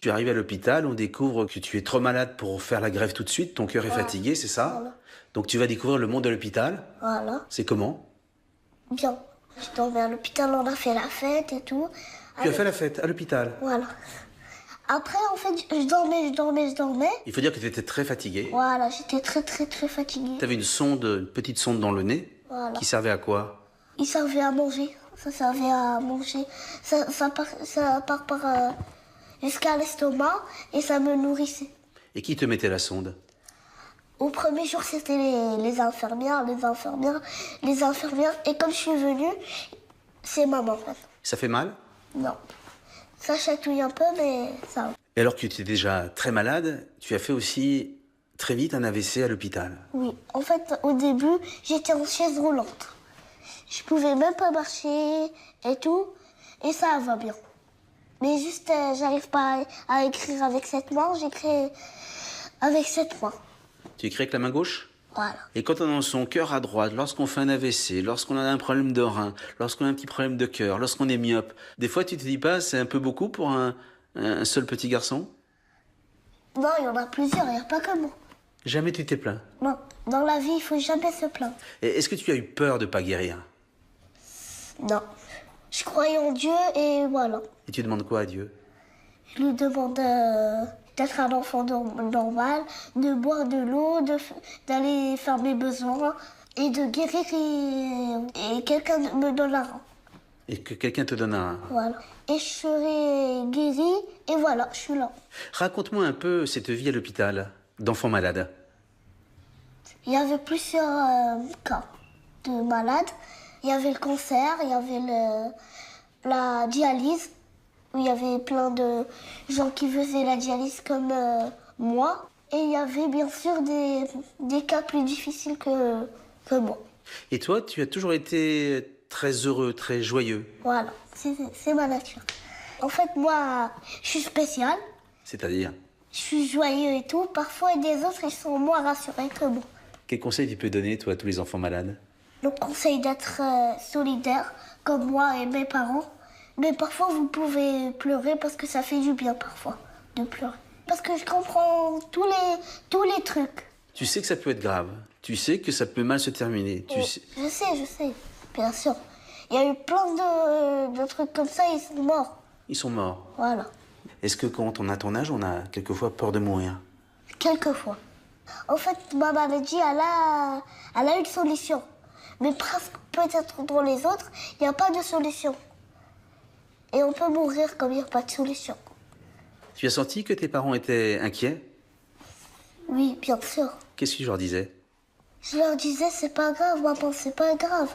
Tu arrives à l'hôpital, on découvre que tu es trop malade pour faire la greffe tout de suite, ton cœur est Voilà. fatigué, c'est ça? Voilà. Donc tu vas découvrir le monde de l'hôpital. Voilà. C'est comment? Bien. Je dormais à l'hôpital, on a fait la fête et tout. Tu as fait la fête à l'hôpital. Voilà. Après, en fait, je dormais. Il faut dire que tu étais très fatigué. Voilà, j'étais très fatiguée. Tu avais une petite sonde dans le nez. Voilà. Qui servait à quoi? Il servait à manger. Ça servait à manger. Ça part par jusqu'à l'estomac et ça me nourrissait. Et qui te mettait la sonde? Au premier jour, c'était les infirmières. Et comme je suis venue, c'est maman maintenant. Ça fait mal? Non. Ça chatouille un peu, mais ça va. Et alors que tu étais déjà très malade, tu as fait aussi très vite un AVC à l'hôpital. Oui. En fait, au début, j'étais en chaise roulante. Je pouvais même pas marcher et tout. Et ça va bien. Mais juste, j'arrive pas à écrire avec cette main. J'écris avec cette main. Tu écris avec la main gauche? Voilà. Et quand on a son cœur à droite, lorsqu'on fait un AVC, lorsqu'on a un problème de rein, lorsqu'on a un petit problème de cœur, lorsqu'on est myope, des fois tu te dis pas c'est un peu beaucoup pour un seul petit garçon? Non, il y en a plusieurs, il n'y a pas que moi. Jamais tu t'es plaint? Non, dans la vie, il faut jamais se plaindre. Et est-ce que tu as eu peur de pas guérir? Non. Je croyais en Dieu et voilà. Et tu demandes quoi à Dieu? Je lui demande d'être un enfant normal, de boire de l'eau, d'aller faire mes besoins et de guérir et quelqu'un me donne un rein. Et que quelqu'un te donne un... Voilà. Et je serai guérie et voilà, je suis là. Raconte-moi un peu cette vie à l'hôpital d'enfant malade. Il y avait plusieurs cas de malades. Il y avait le cancer, il y avait la dialyse, où il y avait plein de gens qui faisaient la dialyse comme moi. Et il y avait bien sûr des cas plus difficiles que moi. Et toi, tu as toujours été très heureux, très joyeux. Voilà, c'est ma nature. En fait, moi, je suis spéciale. C'est-à-dire? Je suis joyeux et tout. Parfois, des autres, ils sont moins rassurés que moi. Quel conseil tu peux donner, toi, à tous les enfants malades? Le conseil d'être solidaire, comme moi et mes parents. Mais parfois, vous pouvez pleurer parce que ça fait du bien, parfois, de pleurer. Parce que je comprends tous les trucs. Tu sais que ça peut être grave. Tu sais que ça peut mal se terminer. Je sais, bien sûr. Il y a eu plein de trucs comme ça, ils sont morts. Ils sont morts. Voilà. Est-ce que quand on a ton âge, on a quelquefois peur de mourir? Quelquefois. En fait, ma maladie, elle a une solution. Mais presque peut-être dans les autres, il n'y a pas de solution. Et on peut mourir comme il n'y a pas de solution. Tu as senti que tes parents étaient inquiets? Oui, bien sûr. Qu'est-ce que tu leur disais? Je leur disais, c'est pas grave, maman, c'est pas grave.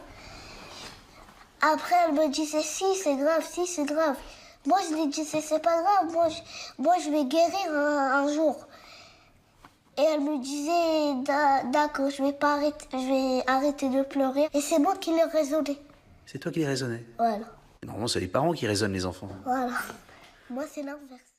Après, elle me disait, si, c'est grave, si, c'est grave. Moi, je lui disais, c'est pas grave, moi, je vais guérir un jour. Et elle me disait, d'accord, je vais arrêter de pleurer. Et c'est moi qui l'ai raisonné. C'est toi qui les raisonnais? Voilà. Normalement, c'est les parents qui raisonnent les enfants. Voilà. Moi, c'est l'inverse.